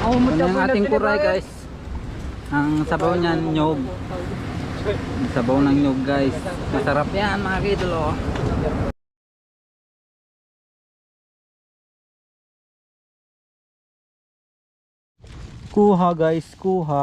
Ito na yung ating kuray guys. Ang sabaw niyan, nyog. Ang sabaw ng nyog guys. Masarap yan mga kidolo. Kuha guys, kuha.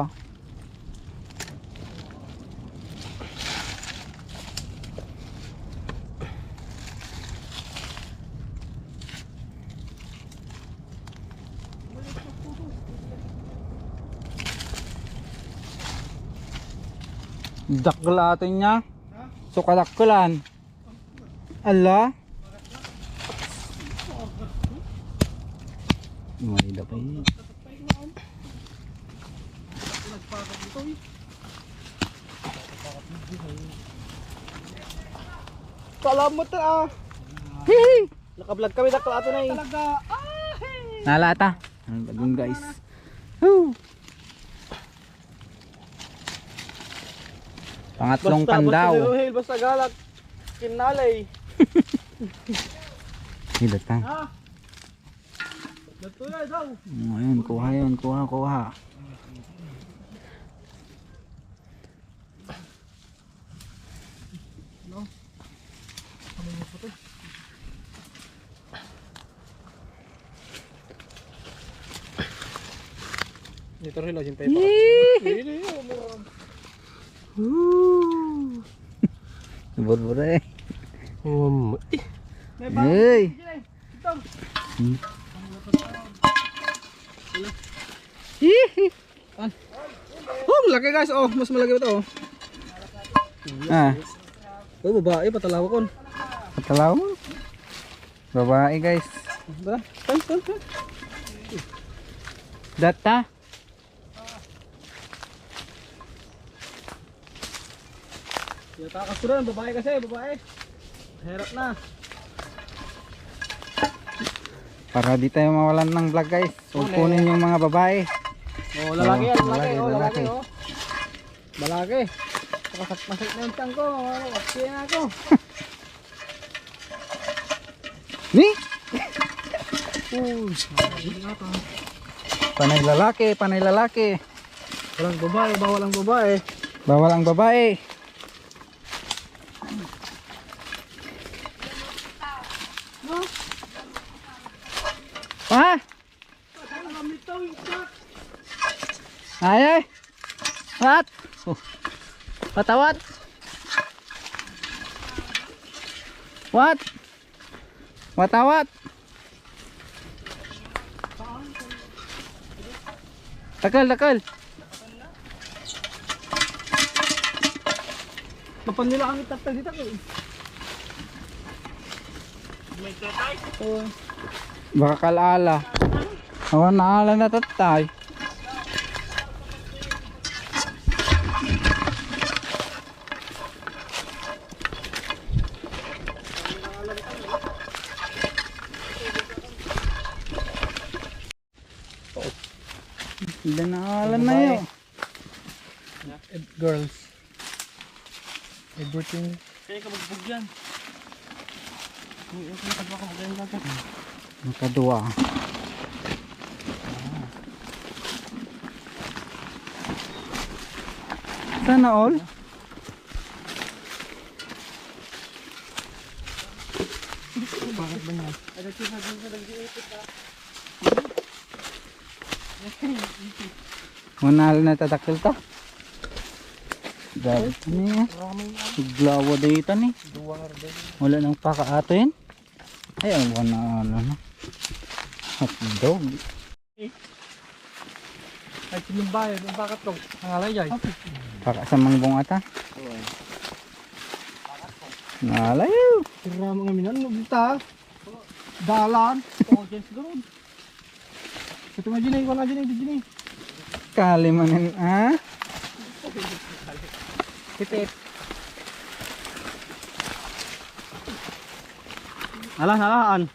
Daklatin niya. Sukadakkulan. Ala. May dapay. Salamat ah. Hihi. Naka-vlog kami daklato na eh. Talaga. Nalata. Ang bagong guys. Woo. Pangatlong pandaw. Basta galak. Kinalay. Hilatang. Ha? Datulay daw. Ayun, kuha yun, kuha. Dito rin lang yung paper. Bur-bur eh. May Hey. Hihi. Oh, malaki guys. Oh, mas malaki ito. Ah, Oh, babae patalawa kon. patalaw mo. Babae guys. Ba? Tan. Data. Ya takas ko rin, babae kasi, babae. Hirap na. Para di tayo mawalan ng vlog guys. Huwag kunin yung mga babae. Oh, lalaki yan, lalaki. lalaki, Oh, lalaki. lalaki. Oh. Lalaki. Masak na yung tiyang ko. Ano, kapsiyan na ako. Ni? Panay lalaki. Walang babae, bawal ang babae. Bawal ang babae. Ha? Ay. What? Patawat. What? Watawat. Takal. Kapan nila kami tatag dito ko. May tatay? Oo. Baka kalala. Awan na ala na tatay. Hindi na ala na yun. Girls. Everything. Kaya ka magbug yan. Yung nakadwa ka magayon natin. Nakadua. Sana all? Bakit ba yan? Manalo na tatakil to. Grabe niya. Siglawa dito ni. Wala nang pakaato yan. Ay, ang wana ano. Hotdog. Ay, sinumbayan. Yung bakat ko. Ang alay jay. Paka sa mangbong ata. Nalayo. Tira mga minan. Nubita. Dalan. Oh, dyan siguro. Ito nga dyan eh. Wala dyan eh. Kalimanin ah. Titip. Alaan.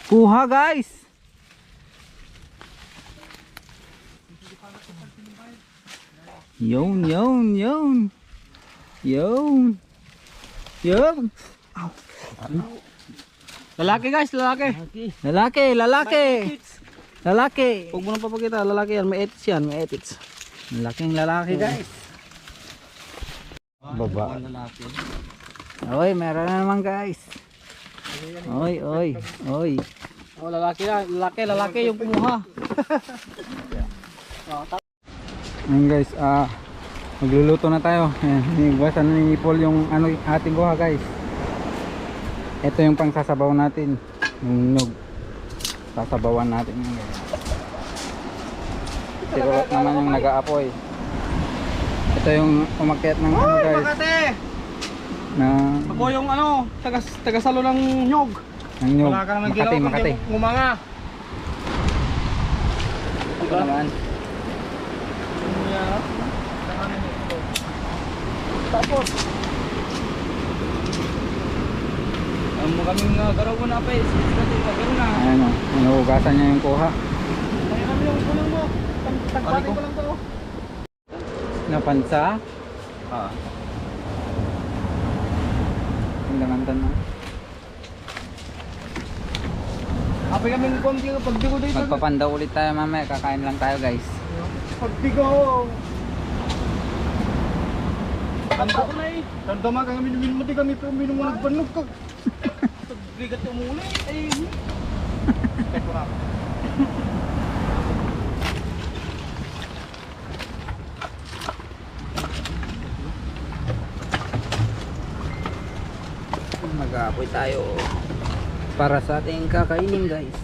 Kuha guys. Yun. Yun. Lalaki guys, lalaki. Lalaki, lalaki. Lalaki. Huwag mo nang papakita, lalaki yan. May etits yan, may etits. Laking lalaki guys. Baba. Oy, meron na naman guys. Oy, oy, oy. Oh, lalaki yan, lalaki yung kumuha. Ayun guys, magluluto na tayo. Ayan, hinigwasan na ni Paul yung ano, ating kuha guys. Ito yung pang sasabaw natin. Yung nyug. Sasabawan natin yun guys. Si Kulot naman yung nag-aapoy. Ito yung umakyat ng ano guys. Makate! Na, Ako yung ano, tagasalo ng nyog. ng nyug. Wala kang naggilaw Makati, Makati. kundi ngumanga. Ito naman. Tapos mo kaming garaw mo na pa eh. Garaw na. Ayan o, hinuhugasan niya yung kuha. Kaya kami yung kulong mo. Tagpanin ko lang to. Napansa? Yung lamantan na. Apay kami ng konti pagdigo dito. Magpapanda ulit tayo mamaya, kakain lang tayo guys. Pagdigo. Tanda ko na eh. Tanda ma kami minum mo di kami pero minum mo nagbanog ka. Pagbigat yung muli. Eh. Ito na. Mag-aapoy tayo para sa ating kakainin guys.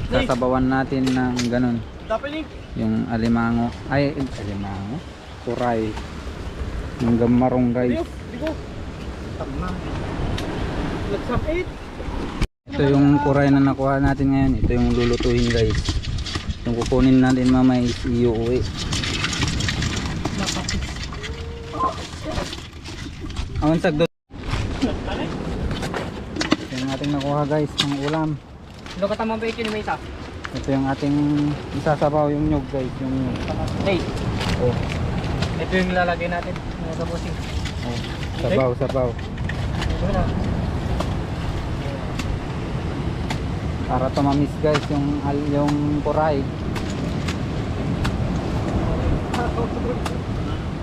Sasabawan natin ng ganun. Dapat ni. Yung alimango. Ay, alimango? Kuray. Yung gamarong guys. Digo. Tama. Lagsap 8. Ito yung kuray na nakuha natin ngayon. Ito yung lulutuin guys. Yung kukunin natin mamaya is iuwi. Awan sagdo. Ito yung ating nakuha guys ng ulam. Lo ka tamang bacon ni Mesa. Ito yung ating isasabaw yung nyug guys. Yung nyug. Hey, Oh, ito yung lalagay natin. Mga kabusing. oh. Sabaw, sabaw. Ito na. Para tumamis guys yung kuray.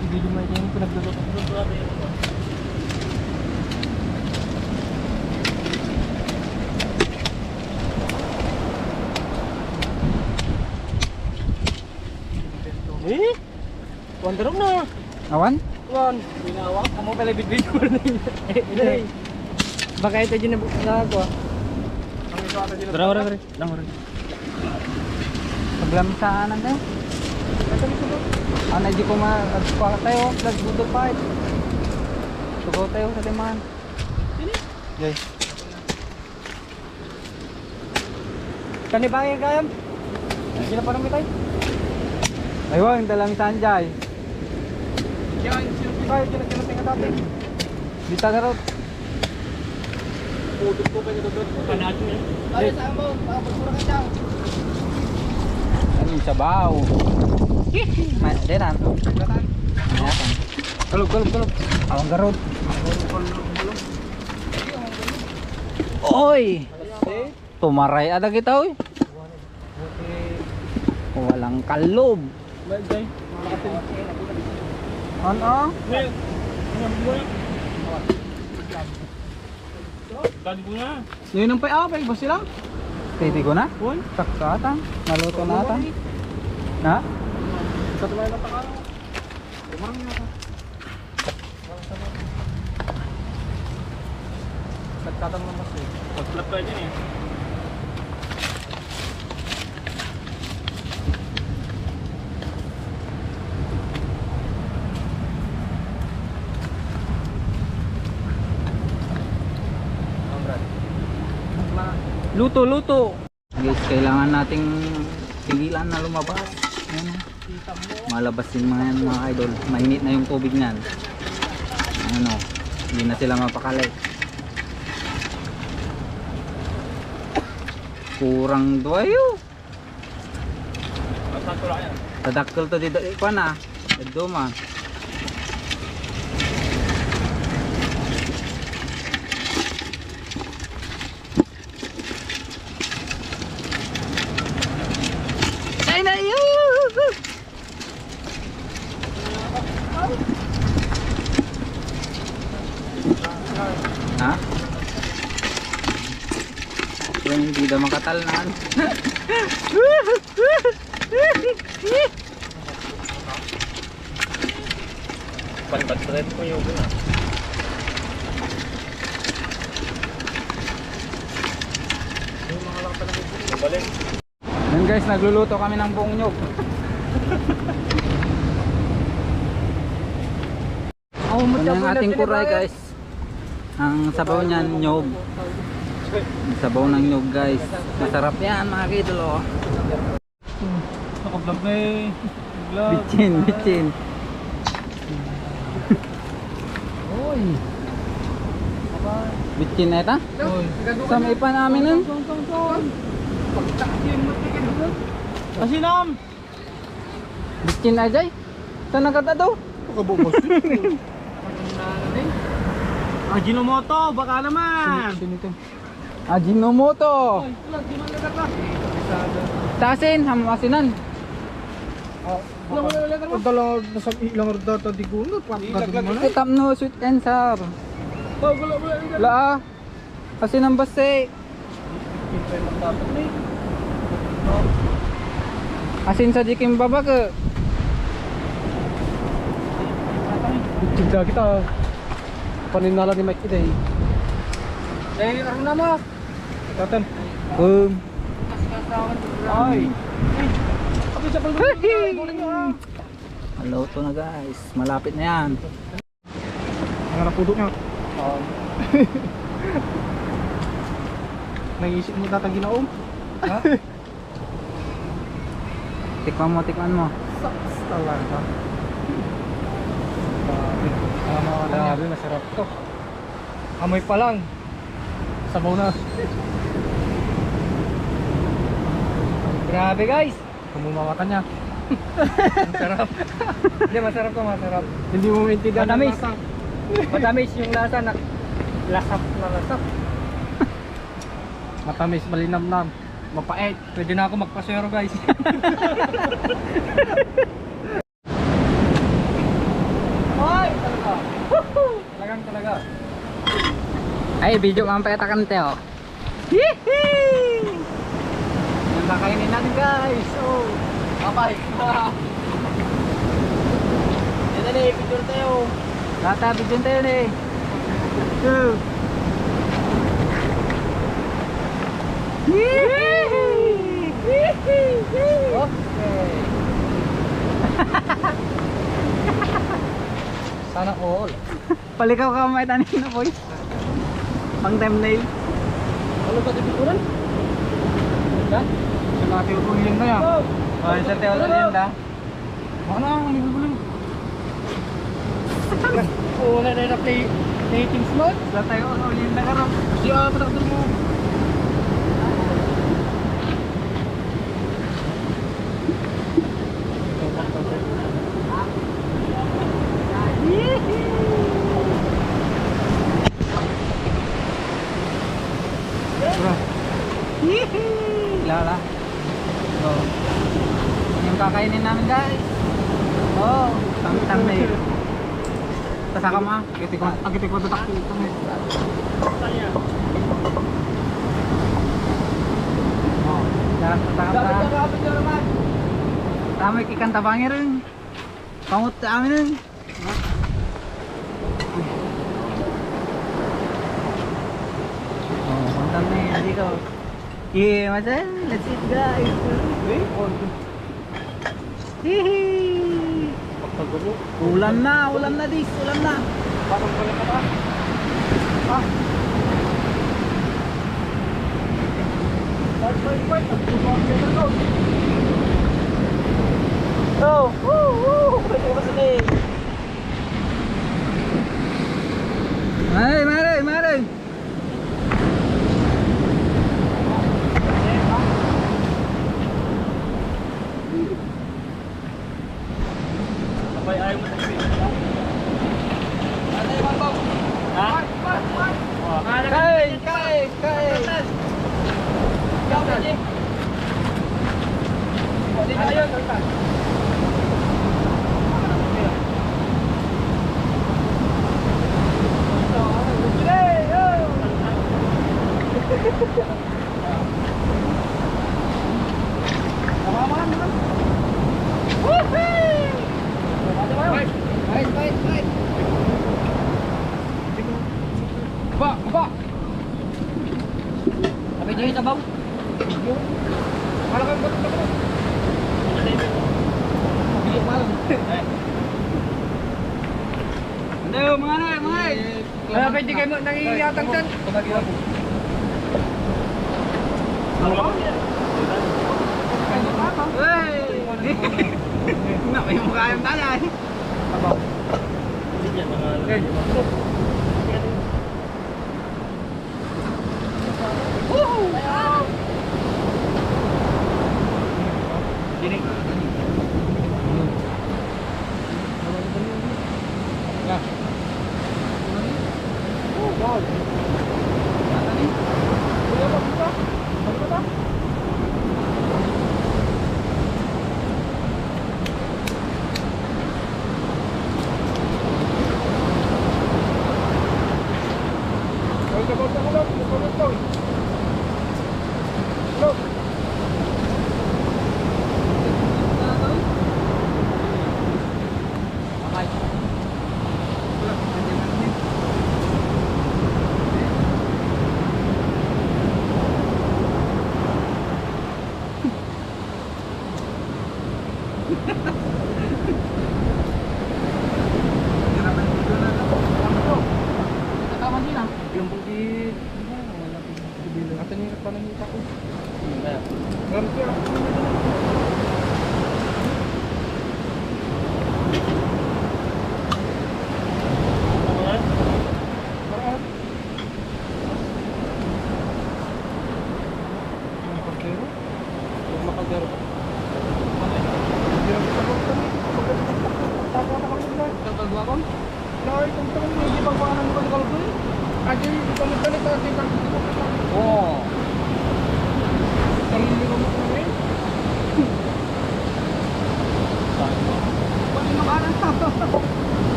Hindi mo yung pinagluluto. Eh? Wonder na. Awan? Wan, binawa. Kamu pala bidbid ko na yun. Eh, baka ito dyan na ako. Ang ito ata dyan. Dara, dara. Paglamsaan ang kayo? Ano, di ko ma-agpa tayo. Nagbudol pa eh. Tugaw tayo sa timahan. Sini? Guys. Kanibangin kayam? Hindi na parang mitay. Ayun, dalang sanjay. Yan, sinupikay. Kinatingin natin. Dita ka rin. Pudot ko kayo doon. Panado yun. Ay, saan mo? Pakapagpura ka siya. Ano yung sabaw? Denan. Ayan. Kulog. Awang garod. Oy! Tumaray ada kita oy. Walang kalob. Ano? Ngayon ang pay-apay ba sila? Titi ko na? Uy, Saksatan. Naluto na ata. Na? sa tumay na takalo. Umang na. Nagtatang ng mas eh. Pag-flap ka dyan eh. Luto. Guys, kailangan nating pigilan na lumabas. Ayan. Malabas din mga idol. Mainit na yung tubig niyan. Ano, hindi na sila mapakali. Kurang doyo. Tadakkel to dito ikuan na. Ito man. Ha? Yung hindi daw makatalnan. Pantat rin ko yung guna. Yung mga lang pala mo balik. Yan guys, nagluluto kami ng buong nyog. Ito na yung ating kuray guys. Ang sabaw niyan nyog. Ang sabaw ng nyog guys. Masarap yan mga kidolo. Naka-vlog na eh. Vlog. Bitchin, bitchin. Oy. Bitchin na ita? Oy. Sa may pa namin nun. Asinam. Bitchin na jay. Saan nagkata daw? Kabubos. Ajinomoto, baka naman. Ajinomoto. Tasin, hamasinan. Dala nasa ilang data di ko na Itam no sweet and sour. La. Asin ang base. Asin sa dikim baba ke. Cinta kita paninala ni Mike today. Ano na mo? Katan. Boom. Ay. Abi sa Hello to na guys. Malapit na yan. Ang napudok niya. Naisip mo datang ginaom? Ha? Tikman mo, tikman mo. Saks talaga. Grabe, masarap to. Amoy pa lang. Sabaw na. Grabe guys. Kumumawatan niya. Masarap. Hindi, masarap to, masarap. Hindi mo maintindihan ang Matamis. lasa. Matamis yung lasa na lasap na lasap. Matamis, malinamnam. Mapait. Pwede na ako magpasero guys. Ay, talaga. Talagang talaga. Ay, video mampeta kan teo. Yung kakainin natin guys. Oh. Kapay. Yan na eh, picture tayo. Lata, video tayo ni. Okay. Sana all. Palikaw ka may tanin na boy. Pang thumbnail. Ano ba tibikuran? Yan. Yung natin utuhin na yan. Oh, sa teo lang da. Baka na, ang libulim. Oo, na play teams mode. Sa tayo ulit na karon. Kasi patakdol mo. Lala. Oh. Yung kakainin namin guys. Oh, thumbnail. Tasaka mo. Agitik ko tatak dito. Oh, jangan tasaka. Tama ikan tabangnya rin. Pamut amin rin. Oh, thumbnail dito. Yeah, masan. Let's eat guys. Hihi. Ulam na dis, ulam na. Bakit pala ka ba? Ah. Oh, woo. Pwede ba sila eh? Mari. Sabay ayaw mo na ano yung mambaw? Ha? Kain. Ikaw na, Jake. Hindi na yun. kayo sabaw. Malakang bato na ko. Bilik malam. Ano mga nay. Kaya pwede kayo nangiyatang dyan. Pagkagi ako. Na may mukha yung talay.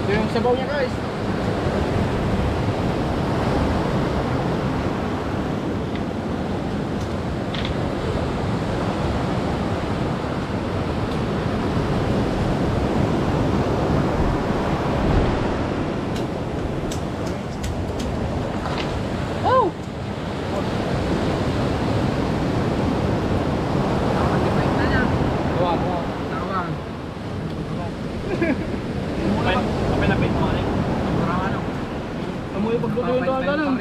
Yung sabaw niya guys. Amoy pagluto yung doon ganun.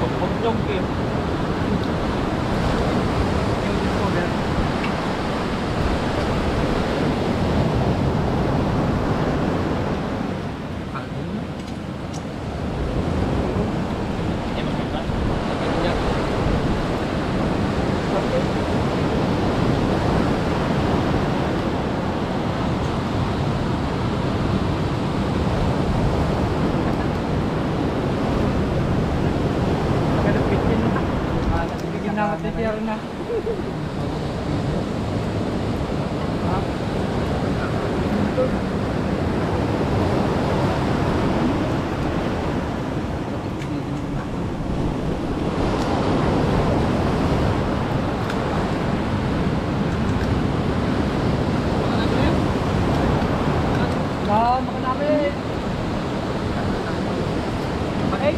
Pagpagdog eh. Natitira na. Makan namin. Baik.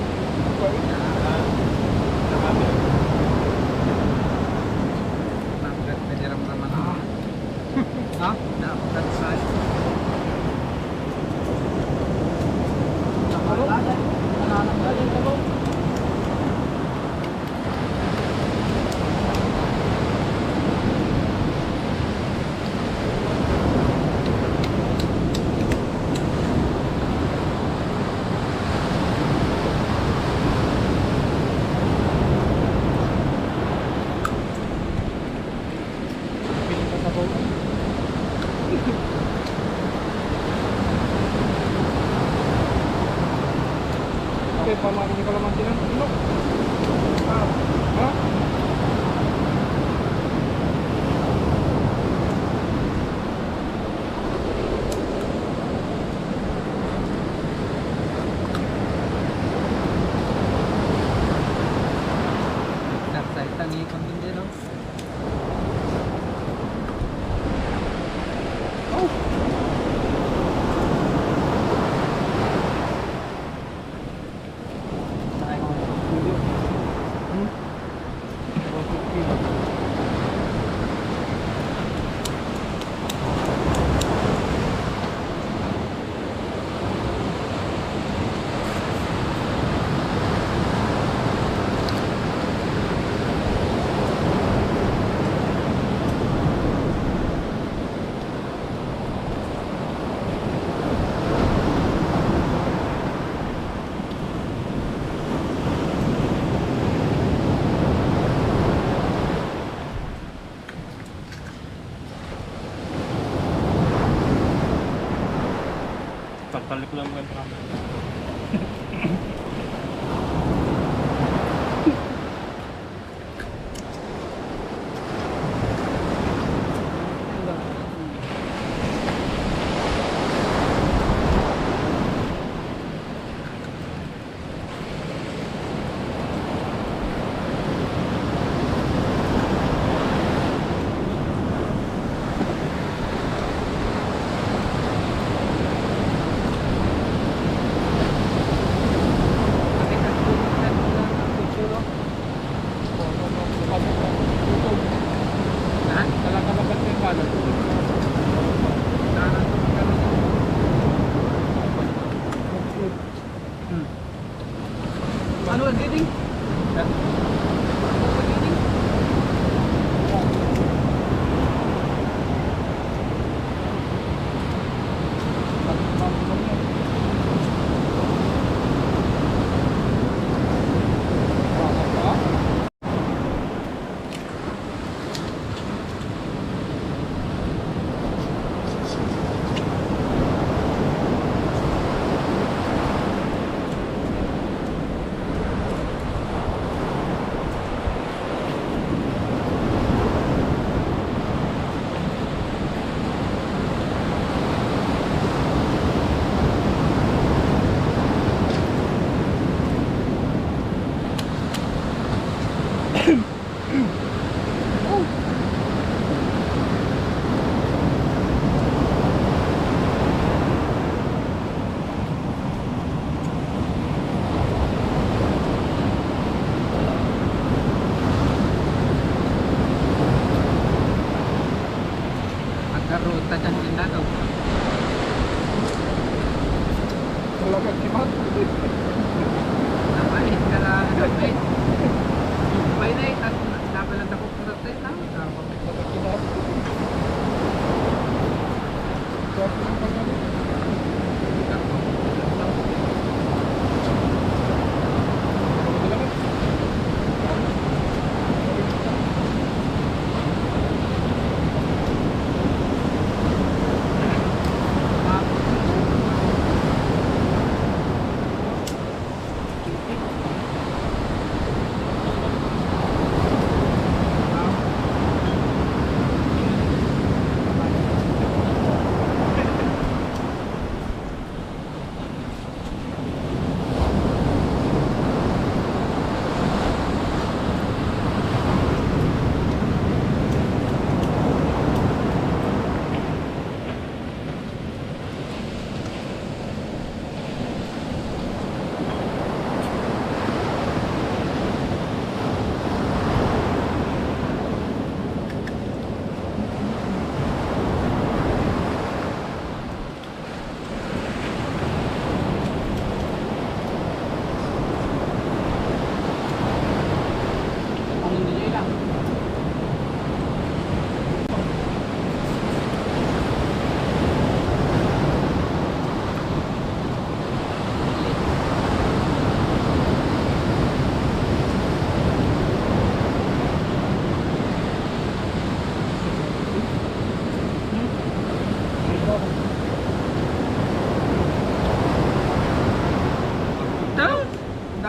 Ito yung pamarin ko naman sila. Ano? Ha? Nagsaitan ni kambing din, no? Pagtalik lang kan kami. Ano ang giting? Magkaruta dyan din na daw. Talagang kimat. Napait ka lang. Napait. May na itas. Napalang ako po sa tayo.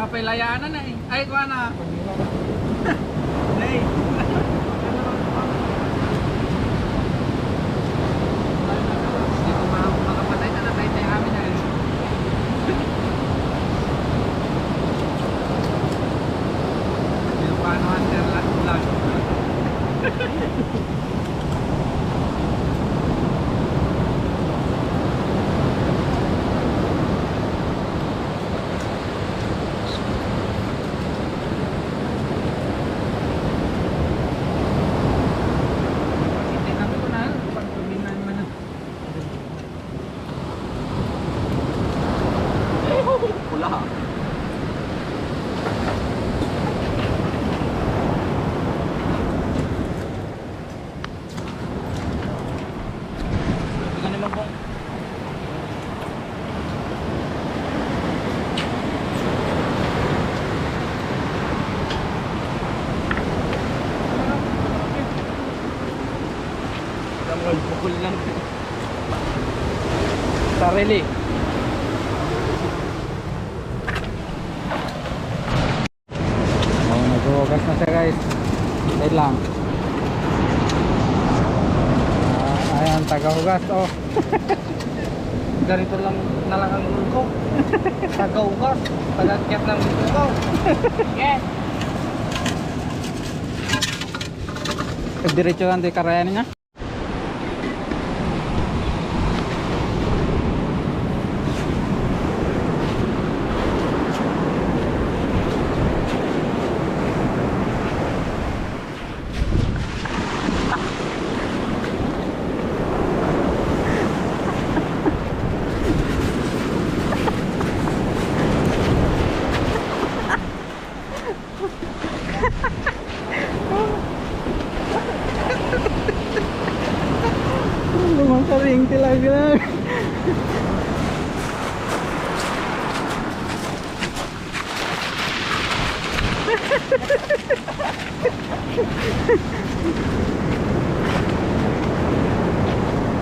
Kapay layanan na eh. Ay, kuha na. Nay. Dito makapatay na natay tayo amin na eh. Yung paano hunter lang. Hindi namin ko na pag tuminan man na. Pula. Tingnan naman po. Tanggal pukul lang. Sarili. Oh, naghuhugas na siya guys. Wait lang. Ayan, tagahugas oh. Ganito lang na lang ang rule ko. Tagaugas. Tagakyat ng lugaw. Yes! Diretso lang di karayan niya. Lumang talaga.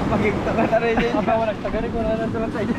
Magigtaga na rin yun. Ako nagtaga rin ko na lang sa iyo.